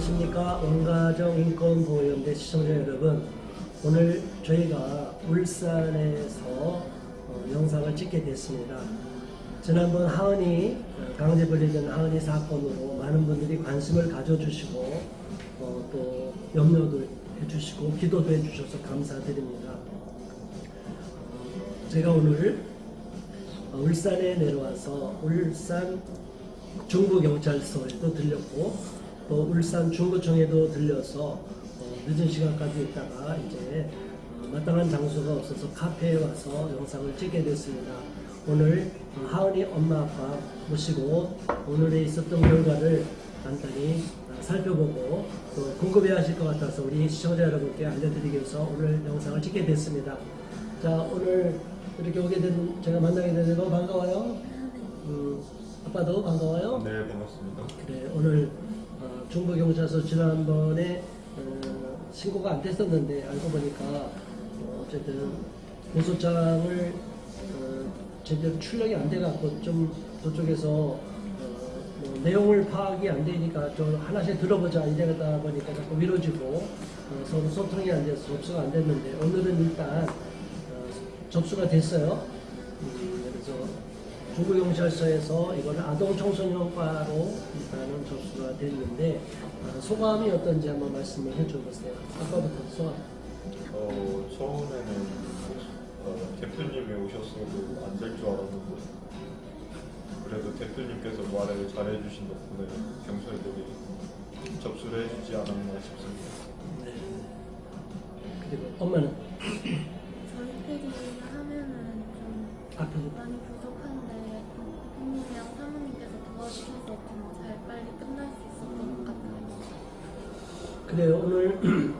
안녕하십니까. 원가정인권보호연대 시청자 여러분, 오늘 저희가 울산에서 영상을 찍게 됐습니다. 지난번 하은이 강제 분리된 하은이 사건으로 많은 분들이 관심을 가져주시고 또 염려도 해주시고 기도도 해주셔서 감사드립니다. 제가 오늘 울산에 내려와서 울산 중부경찰서에도 들렸고 또 울산 중구청에도 들려서 늦은 시간까지 있다가 이제 마땅한 장소가 없어서 카페에 와서 영상을 찍게 됐습니다. 오늘 하은이 엄마 아빠 모시고 오늘에 있었던 결과를 간단히 살펴보고 또 궁금해 하실 것 같아서 우리 시청자 여러분께 알려드리기 위해서 오늘 영상을 찍게 됐습니다. 자, 오늘 이렇게 오게 된 제가 만나게 되는 거 반가워요. 아빠도 반가워요. 네, 반갑습니다. 그래, 오늘 중부경찰서 지난번에 신고가 안 됐었는데 알고 보니까 어쨌든 고소장을 제대로 출력이 안 돼갖고 좀 저쪽에서 뭐 내용을 파악이 안 되니까 좀 하나씩 들어보자 이래다 보니까 자꾸 미뤄지고 서로 소통이 안 돼서 접수가 안 됐는데 오늘은 일단 접수가 됐어요. 그래서 중부경찰서에서 이거를 아동청소년과로 일단은 접수가 됐는데 소감이 어떤지 한번 말씀을 해줘보세요. 아까부터 소감. 처음에는 대표님이 오셨어도 안 될 줄 알았는데 그래도 대표님께서 말을 잘해주신 덕분에 경찰들이 접수를 해주지 않았나 싶습니다. 네. 그리고 엄마는? 저희들이 하면은 좀 앞으로 많이 부족한데 대표님이랑 사모님께서 도와주셔서 좀 잘 빨리 끝날 수 있었던 것 같아요. 그래요. 오늘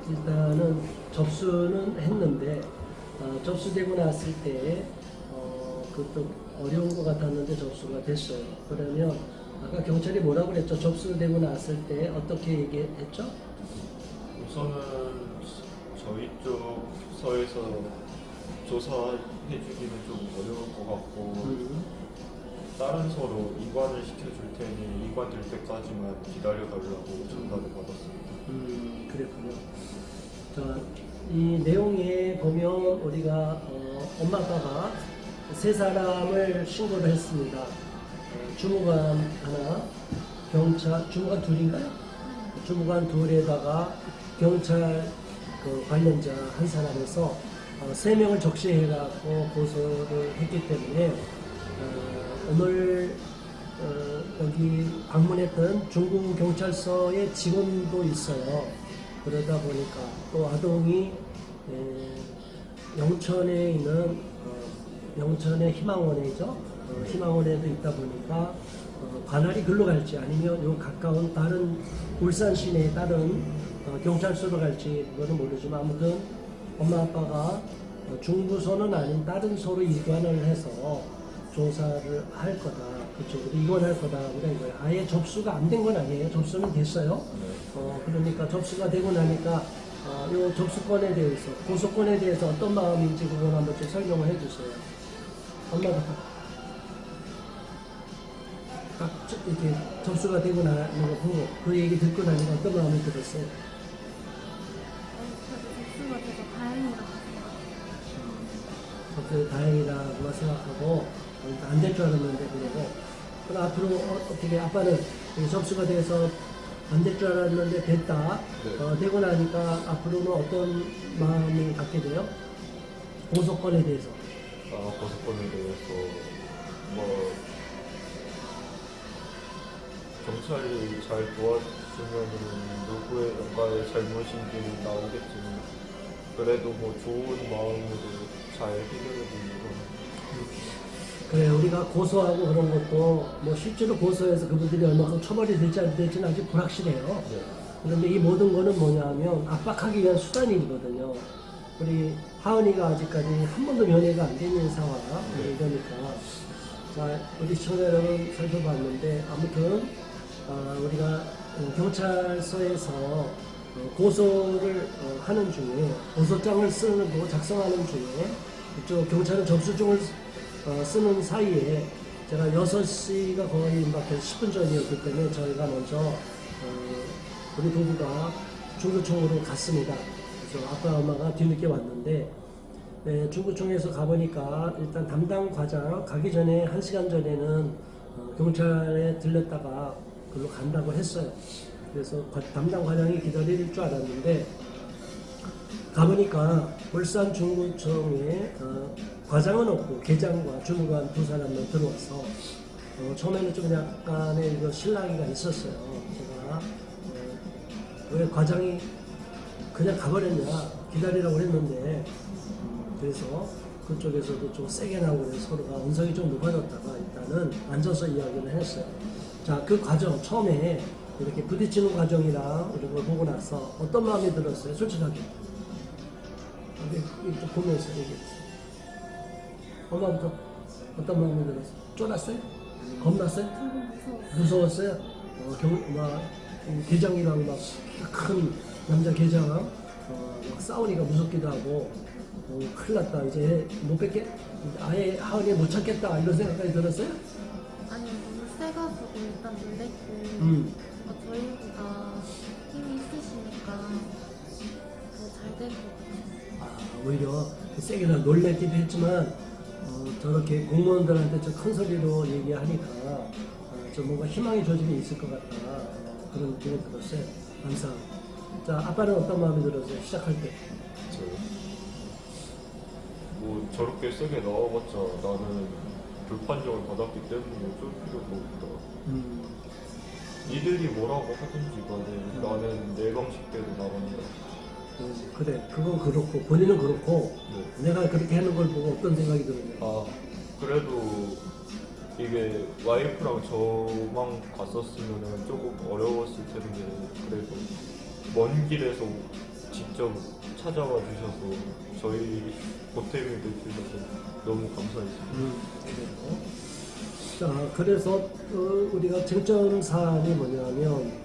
일단은 접수는 했는데 접수되고 났을 때 그것도 어려운 것 같았는데 접수가 됐어요. 그러면 아까 경찰이 뭐라고 그랬죠? 접수되고 났을 때 어떻게 얘기했죠? 우선은 저희 쪽 서에서 조사해주기는 좀 어려울 것 같고 다른 서로 이관을 시켜줄 테니 이관될 때까지만 기다려달라고 전달을 받았습니다. 그랬군요. 자, 이 내용에 보면 우리가 엄마 아빠가 세 사람을 신고를 했습니다. 주무관 하나, 경찰 주무관 둘인가요? 주무관 둘에다가 경찰 관련자 한 사람에서 3명을 적시해갖고 고소를 했기 때문에 오늘 여기 방문했던 중부경찰서의 직원도 있어요. 그러다 보니까 또 아동이 영천에 있는 영천의 희망원이죠. 희망원에도 있다 보니까 관할이 글로 갈지 아니면 요 가까운 다른 울산 시내의 다른 경찰서로 갈지 그거는 모르지만 아무튼 엄마 아빠가 중부서는 아닌 다른 서로 이관을 해서 조사를 할 거다. 그쪽으로 이관할 거다. 그런 거예요. 아예 접수가 안 된 건 아니에요. 접수는 됐어요. 그러니까 접수가 되고 나니까 이 접수권에 대해서 고소권에 대해서 어떤 마음인지 그걸 한번 좀 설명을 해주세요. 엄마부터. 딱 이렇게 접수가 되고 나는 거 보고 그 얘기 듣고 나니까 어떤 마음이 들었어요? 저도 접수가 돼서 다행이라고 생각해요. 접수 다행이라고 생각하고 안 될 줄 알았는데 그러고 그럼 앞으로 어떻게 아빠는 접수가 돼서 안 될 줄 알았는데 됐다. 네. 되고 나니까 앞으로는 어떤 마음을 갖게 돼요? 고소권에 대해서. 고소권에 대해서 뭐 경찰이 잘 도와주면 누구의 잘못인지는 나오겠지만 그래도 뭐 좋은 마음으로 잘 해결해보려고. 그래, 우리가 고소하고 그런 것도 뭐 실제로 고소해서 그분들이 얼마큼 처벌이 될지 안 될지는 아직 불확실해요. 네. 그런데 이 모든 거는 뭐냐면 압박하기 위한 수단이거든요. 우리 하은이가 아직까지 한 번도 면회가 안 되는 상황, 이러니까. 자, 우리 시청자 여러분 살펴봤는데, 아무튼, 우리가 경찰서에서 고소를 하는 중에, 고소장을 쓰는 거 작성하는 중에, 이쪽 경찰은 접수증을 쓰는 사이에 제가 6시가 거의 막 10분 전이었기 때문에 저희가 먼저 우리 부부가 중구청으로 갔습니다. 그래서 아빠 엄마가 뒤늦게 왔는데 중구청에서 가보니까 일단 담당 과장 가기 전에 1시간 전에는 경찰에 들렸다가 그걸로 간다고 했어요. 그래서 담당 과장이 기다릴 줄 알았는데 가보니까 울산 중구청에 과장은 없고 계장과 주무관 두 사람만 들어와서 처음에는 좀 약간의 이거 실랑이가 있었어요. 제가 왜 과장이 그냥 가버렸냐 기다리라고 했는데 그래서 그쪽에서도 좀 세게 나오고 그래서 서로가 언성이 좀 높아졌다가 일단은 앉아서 이야기를 했어요. 자, 그 과정 처음에 이렇게 부딪히는 과정이랑 이런 걸 보고 나서 어떤 마음이 들었어요? 솔직하게. 이쪽 보면서 얘기했어요. 엄마부터 어떤 마음이 들었어요? 쫄았어요? 겁났어요? 무서웠어요? 계장이랑 막 큰 남자 계장 막 싸우니까 무섭기도 하고 큰일 났다 이제 못 뵙게 아예 하은이 못 찾겠다 이런 생각까지 들었어요? 아니 너무 세가지고 일단 놀랬고 저희보다 힘이 있으시니까 더 잘 될 것 같아요. 오히려 세게는 놀랬기도 했지만 저렇게 공무원들한테 좀 큰 소리로 얘기하니까 좀 뭔가 희망의 조짐이 있을 것 같다 그런 느낌이 들었어요. 항상. 자, 아빠는 어떤 마음이 들었어요? 시작할 때. 저요? 뭐 저렇게 세게 나와봤자 나는 불판정을 받았기 때문에 쫄 필요가 없다. 이들이 뭐라고 하든지 간에 나는 내 방식대로 나간다. 그래, 그건 그렇고 본인은 그렇고 내가 그렇게 하는 걸 보고 어떤 생각이 드느냐. 그래도 이게 와이프랑 저만 갔었으면 조금 어려웠을 텐데 그래도 먼 길에서 직접 찾아와 주셔서 저희 보탬이 되주셔서 너무 감사했습니다. 그래요. 자, 그래서 우리가 쟁점 사안이 뭐냐면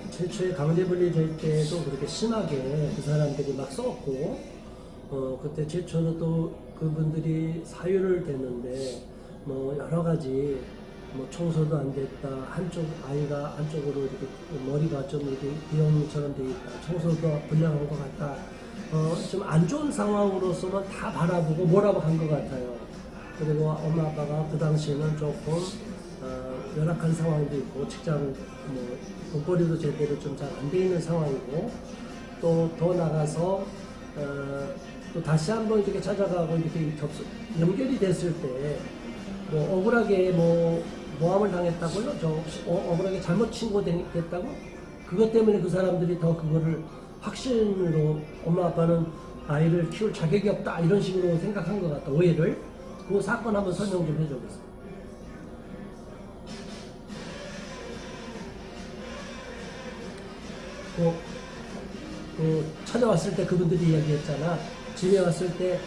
최초에 강제분리될 때도 그렇게 심하게 그 사람들이 막 썼고 그때 최초로 또 그분들이 사유를 댔는데 뭐 여러 가지 뭐 청소도 안 됐다 한쪽 아이가 한쪽으로 이렇게 머리가 좀 이렇게 비형처럼 돼 있다 청소도 불량한 것 같다 좀 안 좋은 상황으로서만 다 바라보고 몰아간 것 같아요. 그리고 엄마 아빠가 그 당시에는 조금 열악한 상황도 있고 직장 뭐 돈벌이도 제대로 좀 잘 안 돼 있는 상황이고 또 더 나가서 또 다시 한번 이렇게 찾아가고 이렇게 연결이 됐을 때 뭐 억울하게 뭐 모함을 당했다고요? 저 혹시 억울하게 잘못 신고됐다고? 그것 때문에 그 사람들이 더 그거를 확신으로 엄마 아빠는 아이를 키울 자격이 없다 이런 식으로 생각한 것 같다 오해를. 그 사건 한번 설명 좀 해줘보세요. 찾아왔을 때 그분들이 이야기했잖아. 집에 왔을 때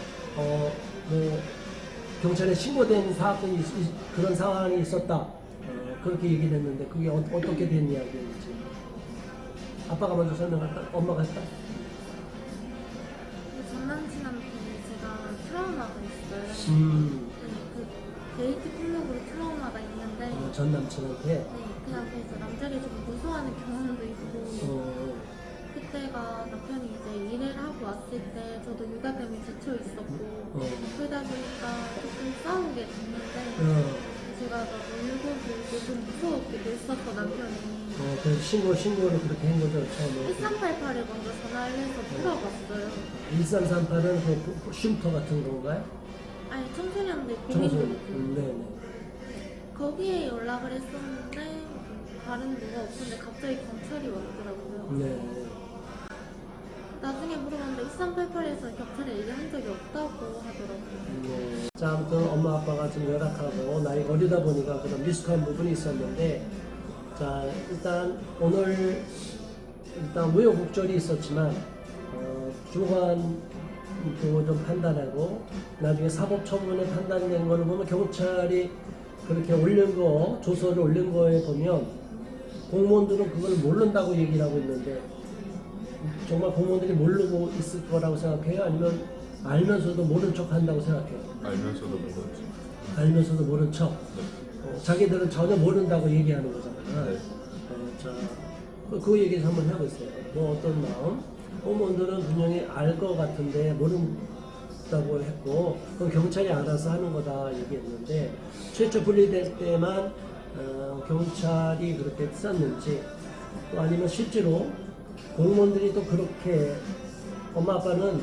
뭐 경찰에 신고된 사건이 그런 상황이 있었다. 그렇게 얘기를 했는데 그게 어떻게 된 이야기인지. 아빠가 먼저 설명할까? 엄마가 할까? 전 남친한테 제가 트라우마가 있어요. 그 데이트 폭력으로 트라우마가 있는데 전 남친한테. 네, 그냥 그래서 남자를 좀 무서워하는 경험도 있고 그때가 남편이 이제 일을 하고 왔을 때 저도 육아 때문에 지쳐 있었고 그러다 보니까 조금 싸우게 됐는데 제가 막 울고 불고 좀 무서웠기도 했었고 남편이 그래서 신고를 그렇게 한 거죠 처음에. 1388에 먼저 전화를 해서 풀어봤어요. 1338은 그 쉼터 같은 건가요? 아니 청소년들 청소년. 고민도 네네. 거기에 연락을 했었는데 다른 뭐가 없는데 갑자기 경찰이 왔더라고요. 네. 나중에 물어봤는데 1388에서 경찰에 얘기한 적이 없다고 하더라고요. 자, 아무튼 엄마 아빠가 좀 열악하고 나이가 어리다 보니까 그런 미숙한 부분이 있었는데 자, 일단 오늘 우여곡절이 있었지만 주관도 좀 판단하고 나중에 사법처분에 판단된 거를 보면 경찰이 그렇게 올린 거 조서를 올린 거에 보면 공무원들은 그걸 모른다고 얘기를 하고 있는데 정말 공무원들이 모르고 있을 거라고 생각해요? 아니면 알면서도 모른 척 한다고 생각해요? 알면서도 모르지. 알면서도 모른 척. 자기들은 전혀 모른다고 얘기하는 거잖아요. 네. 자, 그 얘기 한번 해보세요. 뭐 어떤 마음? 공무원들은 분명히 알 것 같은데 모른다고 했고, 그럼 경찰이 알아서 하는 거다 얘기했는데, 최초 분리될 때만 경찰이 그렇게 썼는지, 또 아니면 실제로 공무원들이 또 그렇게 엄마 아빠는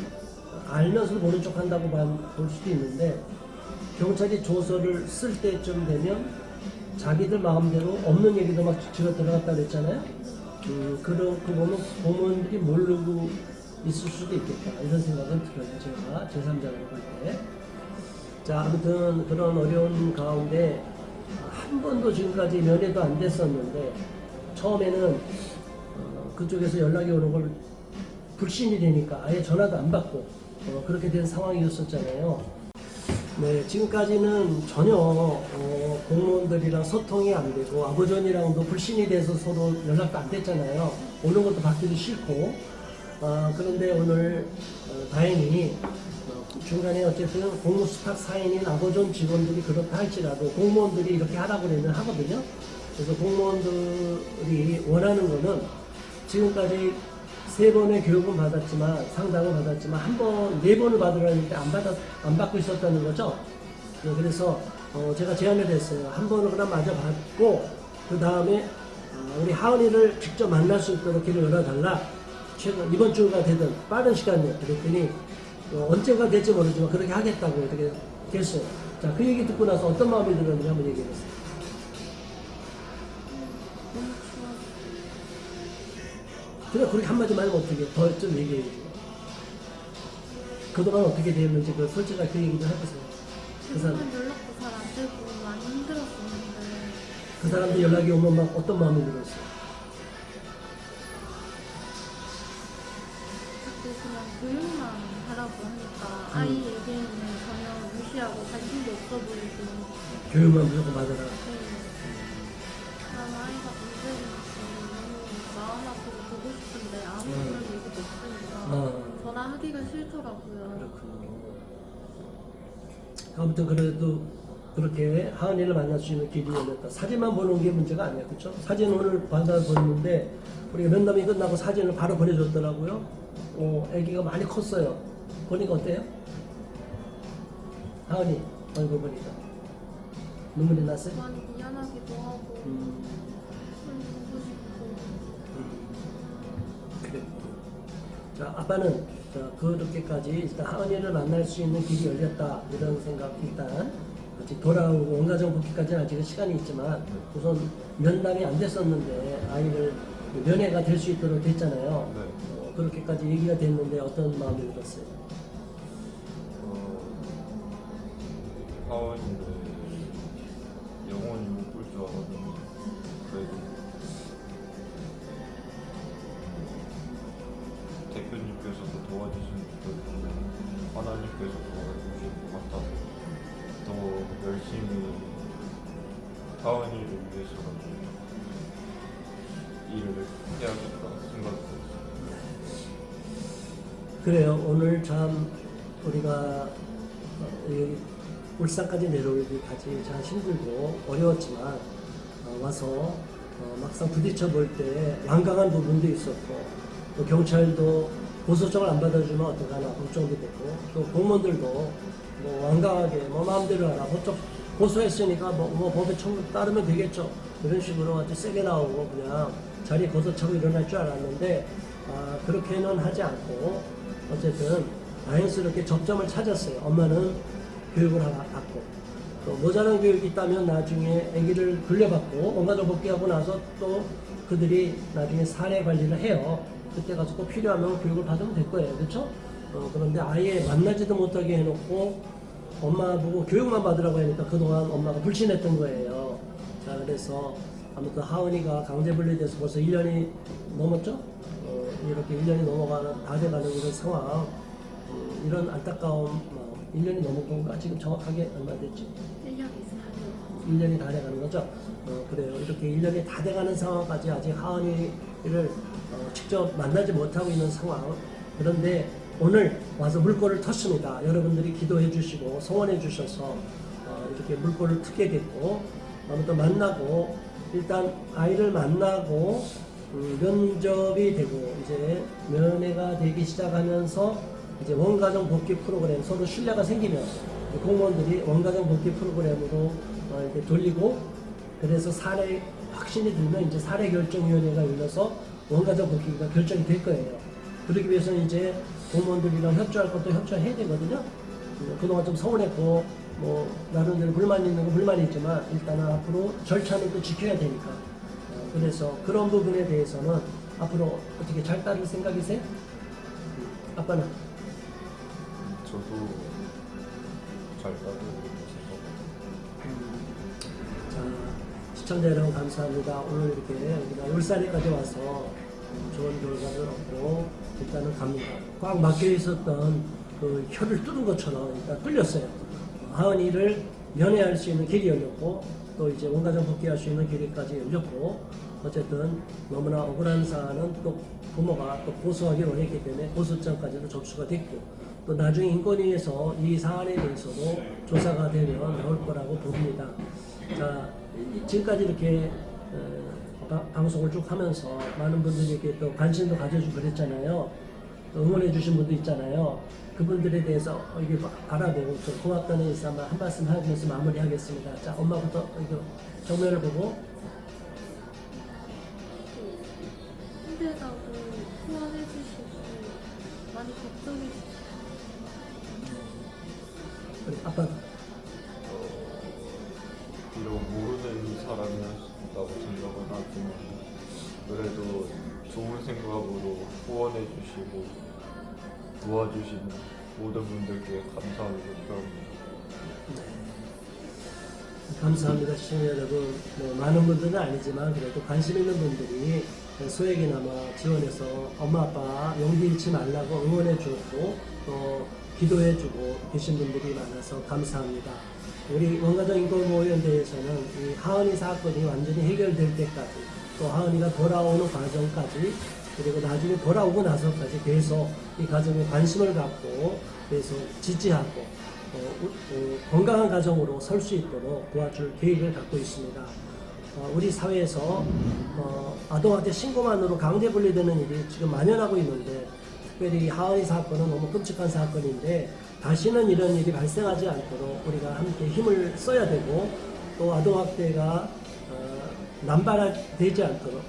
알면서도 모른 척 한다고 볼 수도 있는데, 경찰이 조서를 쓸 때쯤 되면 자기들 마음대로 없는 얘기도 막 집어 들어갔다 그랬잖아요. 그거 보면 공무원들이 모르고 있을 수도 있겠다 이런 생각은 들어요. 제가 제3자로 볼 때. 자, 아무튼 그런 어려운 가운데 한 번도 지금까지 면회도 안 됐었는데, 처음에는 그쪽에서 연락이 오는 걸 불신이 되니까 아예 전화도 안 받고 그렇게 된 상황이었었잖아요. 네, 지금까지는 전혀 공무원들이랑 소통이 안 되고 아버존이랑도 불신이 돼서 서로 연락도 안 됐잖아요. 오는 것도 받기도 싫고. 그런데 오늘 다행히 중간에 어쨌든 공무수탁 사인인 아버존 직원들이 그렇다 할지라도 공무원들이 이렇게 하라고 그러면 하거든요. 그래서 공무원들이 원하는 거는 지금까지 3번의 교육은 받았지만, 상담을 받았지만, 네 번을 받으라는데 안 받고 있었다는 거죠. 네, 그래서 제가 제안을 했어요. 한 번을 그럼 마저 받고, 그 다음에 우리 하은이를 직접 만날 수 있도록 길을 열어달라. 이번 주가 되든 빠른 시간에 그랬더니 언제가 될지 모르지만 그렇게 하겠다고 이렇게 됐어요. 자, 그 얘기 듣고 나서 어떤 마음이 들었는지 한번 얘기해 보세요. 그냥 그렇게 한마디 말하면 어떻게 더 좀 얘기해 주세요. 그동안 어떻게 되었는지 솔직하게 그 얘기 좀 해보세요. 그 사람, 연락도 잘 안 되고 많이 힘들었었는데 그 사람들 연락이 오면 막 어떤 마음이 들었어요? 자꾸 그냥 교육만 하라고 하니까 아이 얘기는 전혀 무시하고 관심도 없어 보이고. 교육만 무조건 받아라. 네. 난 아이가 문제는 너무 마음 아프고 보고 싶은데 아무 그런 얘기도 없으니까 전화하기가 싫더라고요. 그렇군요. 아무튼 그래도 그렇게 하은이를 만날 수 있는 길이 열렸다. 사진만 보는 게 문제가 아니야, 그렇죠? 사진 오늘 받아보는데 우리가 면담이 끝나고 사진을 바로 보내줬더라고요. 아기가 많이 컸어요. 보니까 어때요? 하은이 얼굴 보니까 눈물이 났어요? 많이 미안하기도 하고 보고 싶고. 그래. 자, 아빠는 그렇게까지 일단 하은이를 만날 수 있는 길이 열렸다 이런 생각. 일단 아직 돌아오고 온가정 복귀까지는 아직은 시간이 있지만 우선 면담이 안 됐었는데 아이를 면회가 될 수 있도록 됐잖아요. 네. 그렇게까지 얘기가 됐는데 어떤 마음이 들었어요? 하원이를 영원히 못 볼 줄 알았는데 그래도 대표님께서도 도와주시는 좋겠고 하나님께서 도와주실 것 같아서 더 열심히 하원이를 위해서라도 일을 해야겠다 생각이 들었어요. 그래요. 오늘 참 우리가 여기 울산까지 내려오기까지 참 힘들고 어려웠지만 와서 막상 부딪혀 볼 때 완강한 부분도 있었고, 또 경찰도 고소장을 안 받아주면 어떡하나 걱정도 되고, 또 공무원들도 뭐 완강하게 뭐 마음대로 하라, 고소했으니까 뭐 법에 따르면 되겠죠, 이런 식으로 아주 세게 나오고 그냥 자리에 걷어차고 일어날 줄 알았는데 그렇게는 하지 않고 어쨌든 다행스럽게 접점을 찾았어요. 엄마는 교육을 받고, 또 모자란 교육이 있다면 나중에 아기를 불려받고 온가족 복귀하고 나서 또 그들이 나중에 사례 관리를 해요. 그때 가서 꼭 필요하면 교육을 받으면 될 거예요. 그렇죠? 그런데 아예 만나지도 못하게 해놓고 엄마 보고 교육만 받으라고 하니까 그동안 엄마가 불신했던 거예요. 자, 그래서 아무튼 하은이가 강제 분리돼서 벌써 1년이 넘었죠? 이렇게 1년이 넘어가는, 다 돼가는 이런 상황, 이런 안타까운 마음. 1년이 넘은 건가? 지금 정확하게 얼마 됐지? 1년이 다 돼가는 거죠? 그래요. 이렇게 1년이 다 돼가는 상황까지 아직 하은이를 직접 만나지 못하고 있는 상황. 그런데 오늘 와서 물꼬를 텄습니다. 여러분들이 기도해 주시고 성원해 주셔서 이렇게 물꼬를 트게 됐고, 아무튼 만나고, 일단 아이를 만나고 면접이 되고 이제 면회가 되기 시작하면서 이제 원가정 복귀 프로그램 서로 신뢰가 생기면 공무원들이 원가정 복귀 프로그램으로 이렇게 돌리고 그래서 사례 확신이 들면 이제 사례 결정위원회가 열려서 원가정 복귀가 결정이 될 거예요. 그러기 위해서는 이제 공무원들이랑 협조할 것도 협조해야 되거든요. 그동안 좀 서운했고 뭐 나름대로 불만이 있는 건 불만이 있지만 일단은 앞으로 절차는 또 지켜야 되니까 그래서 그런 부분에 대해서는 앞으로 어떻게 잘 따를 생각이세요? 아빠는? 저도 잘 따르고 자, 시청자 여러분 감사합니다. 오늘 이렇게 우리가 울산에까지 와서 좋은 결과를 얻고 일단은 갑니다. 꽉 막혀 있었던 그 혀를 뚫은 것처럼 일단 뚫렸어요. 하은이를 면회할 수 있는 길이 열렸고 또 이제 원가정 복귀할 수 있는 길이까지 열렸고 어쨌든 너무나 억울한 사안은 또 부모가 또 고소하기로 했기 때문에 고소장까지도 접수가 됐고 또 나중에 인권위에서 이 사안에 대해서도 조사가 되면 나올 거라고 봅니다. 자, 지금까지 이렇게 방송을 쭉 하면서 많은 분들이 이렇게 또 관심도 가져주고 그랬잖아요. 또 응원해 주신 분도 있잖아요. 그분들에 대해서 이게 바라보고 좀 고맙다는 의사 한 말씀 하면서 마무리하겠습니다. 자, 엄마부터 이거 정면을 보고 힘들다고 후원해 주시고 많이 걱정해 주시고 우리 아빠 비록 모르는 사람이었다고 생각은 하지만 그래도 좋은 생각으로 후원해 주시고 도와주시는 모든 분들께 감사하고 싶습니다. 감사합니다. 시청자 여러분. 뭐 많은 분들은 아니지만 그래도 관심 있는 분들이 소액이나마 지원해서 엄마 아빠 용기 잃지 말라고 응원해 주고 또 기도해 주고 계신 분들이 많아서 감사합니다. 우리 원가정 인권보호연대에서는 이 하은이 사건이 완전히 해결될 때까지 또 하은이가 돌아오는 과정까지 그리고 나중에 돌아오고 나서까지 계속 이 가정에 관심을 갖고 계속 지지하고 건강한 가정으로 설 수 있도록 도와줄 계획을 갖고 있습니다. 우리 사회에서 아동학대 신고만으로 강제 분리되는 일이 지금 만연하고 있는데 특별히 하은이 사건은 너무 끔찍한 사건인데 다시는 이런 일이 발생하지 않도록 우리가 함께 힘을 써야 되고 또 아동학대가 남발되지 않도록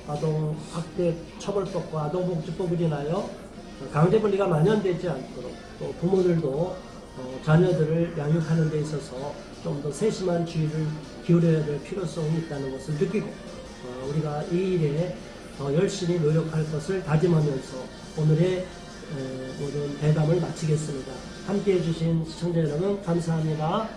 아동학대 처벌법과 아동복지법을 인하여 강제분리가 만연되지 않도록 또 부모들도 자녀들을 양육하는 데 있어서 좀 더 세심한 주의를 기울여야 될 필요성이 있다는 것을 느끼고 우리가 이 일에 더 열심히 노력할 것을 다짐하면서 오늘의 모든 대담을 마치겠습니다. 함께해 주신 시청자 여러분 감사합니다.